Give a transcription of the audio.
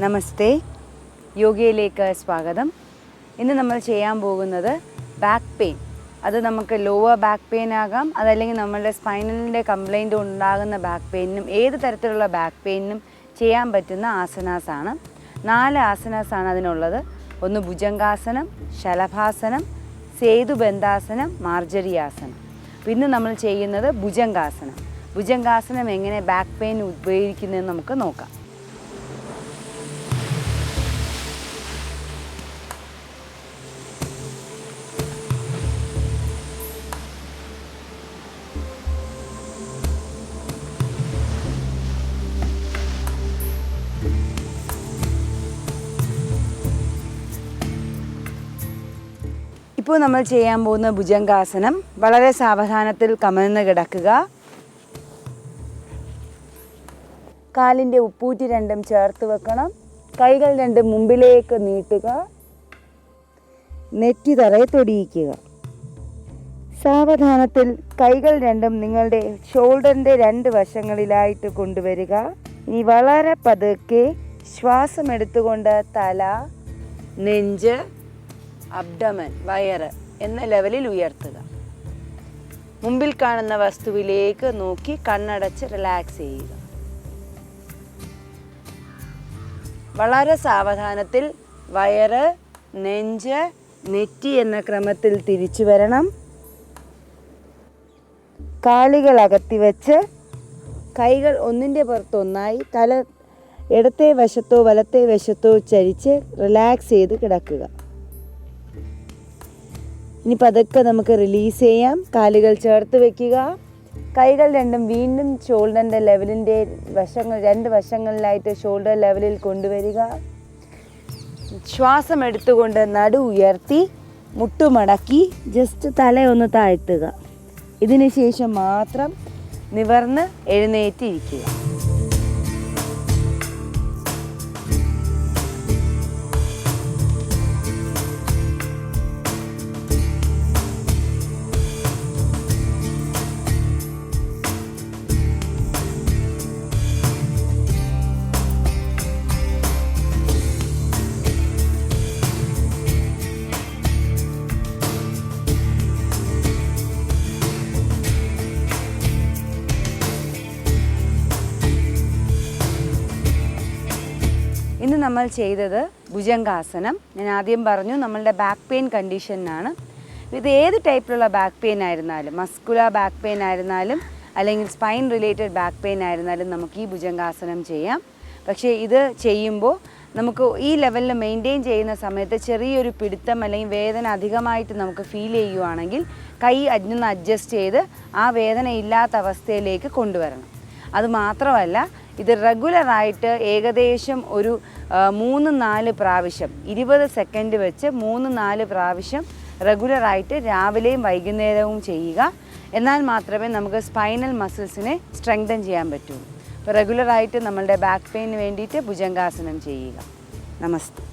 നമസ്തേ, യോഗയിലേക്ക് സ്വാഗതം. ഇന്ന് നമ്മൾ ചെയ്യാൻ പോകുന്നത് ബാക്ക് പെയിൻ. അത് നമുക്ക് ലോവർ ബാക്ക് പെയിൻ ആകാം, അതല്ലെങ്കിൽ നമ്മളുടെ സ്പൈനലിൻ്റെ കംപ്ലൈൻറ്റ് ഉണ്ടാകുന്ന ബാക്ക് പെയിനും ഏത് തരത്തിലുള്ള ബാക്ക് പെയിനും ചെയ്യാൻ പറ്റുന്ന ആസനാസാണ്. 4 ആസനാസാണ് അതിനുള്ളത്. ഒന്ന് ഭുജംഗാസനം, ശലഭാസനം, സേതുബന്ധാസനം, മാർജരിയാസനം. ഇന്ന് നമ്മൾ ചെയ്യുന്നത് ഭുജംഗാസനം. ഭുജംഗാസനം എങ്ങനെ ബാക്ക് പെയിൻ ഉപയോഗിക്കുന്നതെന്ന് നമുക്ക് നോക്കാം. ഇപ്പോൾ നമ്മൾ ചെയ്യാൻ പോകുന്ന ഭുജംഗാസനം. വളരെ സാവധാനത്തിൽ കമഴ്ന്ന് കിടക്കുക. കാലിൻ്റെ ഉപ്പൂറ്റി രണ്ടും ചേർത്ത് വെക്കണം. കൈകൾ രണ്ടും മുമ്പിലേക്ക് നീട്ടുക. നെറ്റി തറയെ തൊടിയിക്കുക. സാവധാനത്തിൽ കൈകൾ രണ്ടും നിങ്ങളുടെ ഷോൾഡറിൻ്റെ 2 വശങ്ങളിലായിട്ട് കൊണ്ടുവരിക. ഇനി വളരെ പതുക്കെ ശ്വാസം എടുത്തുകൊണ്ട് തല, നെഞ്ച്, അബ്ഡമൻ, വയറ് എന്ന ലെവലിൽ ഉയർത്തുക. മുമ്പിൽ കാണുന്ന വസ്തുവിലേക്ക് നോക്കി കണ്ണടച്ച് റിലാക്സ് ചെയ്യുക. വളരെ സാവധാനത്തിൽ വയറ്, നെഞ്ച്, നെറ്റി എന്ന ക്രമത്തിൽ തിരിച്ചു വരണം. കാലുകൾ അകത്തി വെച്ച് കൈകൾ ഒന്നിൻ്റെ പുറത്തൊന്നായി തല ഇടത്തെ വശത്തോ വലത്തെ വശത്തോ ചരിച്ച് റിലാക്സ് ചെയ്ത് കിടക്കുക. ഇനി പതുക്കെ നമുക്ക് റിലീസ് ചെയ്യാം. കാലുകൾ ചേർത്ത് വയ്ക്കുക. കൈകൾ രണ്ടും വീണ്ടും ഷോൾഡറിൻ്റെ ലെവലിൻ്റെ 2 വശങ്ങളിലായിട്ട് ഷോൾഡർ ലെവലിൽ കൊണ്ടുവരിക. ശ്വാസം എടുത്തുകൊണ്ട് നടു ഉയർത്തി മുട്ടുമടക്കി ജസ്റ്റ് തലയൊന്ന് താഴ്ത്തുക. ഇതിന് ശേഷം മാത്രം നിവർന്ന് എഴുന്നേറ്റിരിക്കുക. ഇന്ന് നമ്മൾ ചെയ്തത് ഭുജംഗാസനം. ഞാൻ ആദ്യം പറഞ്ഞു നമ്മളുടെ ബാക്ക് പെയിൻ കണ്ടീഷനാണ്. ഇത് ഏത് ടൈപ്പിലുള്ള ബാക്ക് പെയിൻ ആയിരുന്നാലും, മസ്കുലർ ബാക്ക് പെയിൻ ആയിരുന്നാലും അല്ലെങ്കിൽ സ്പൈൻ റിലേറ്റഡ് ബാക്ക് പെയിൻ ആയിരുന്നാലും നമുക്ക് ഈ ഭുജംഗാസനം ചെയ്യാം. പക്ഷേ ഇത് ചെയ്യുമ്പോൾ നമുക്ക് ഈ ലെവലിൽ മെയിൻറ്റെയിൻ ചെയ്യുന്ന സമയത്ത് ചെറിയൊരു പിടുത്തം അല്ലെങ്കിൽ വേദന അധികമായിട്ട് നമുക്ക് ഫീൽ ചെയ്യുവാണെങ്കിൽ കൈ ഒന്ന് അഡ്ജസ്റ്റ് ചെയ്ത് ആ വേദന ഇല്ലാത്ത അവസ്ഥയിലേക്ക് കൊണ്ടുവരണം. അതുമാത്രമല്ല, ഇത് റെഗുലറായിട്ട് ഏകദേശം ഒരു 3-4 പ്രാവശ്യം 20 സെക്കൻഡ് വെച്ച് 3-4 പ്രാവശ്യം റെഗുലറായിട്ട് രാവിലെയും വൈകുന്നേരവും ചെയ്യുക. എന്നാൽ മാത്രമേ നമുക്ക് സ്പൈനൽ മസിൽസിനെ സ്ട്രെങ്തൻ ചെയ്യാൻ പറ്റുള്ളൂ. അപ്പോൾ റെഗുലറായിട്ട് നമ്മളുടെ ബാക്ക് പെയിന് വേണ്ടിയിട്ട് ഭുജംഗാസനം ചെയ്യുക. നമസ്തേ.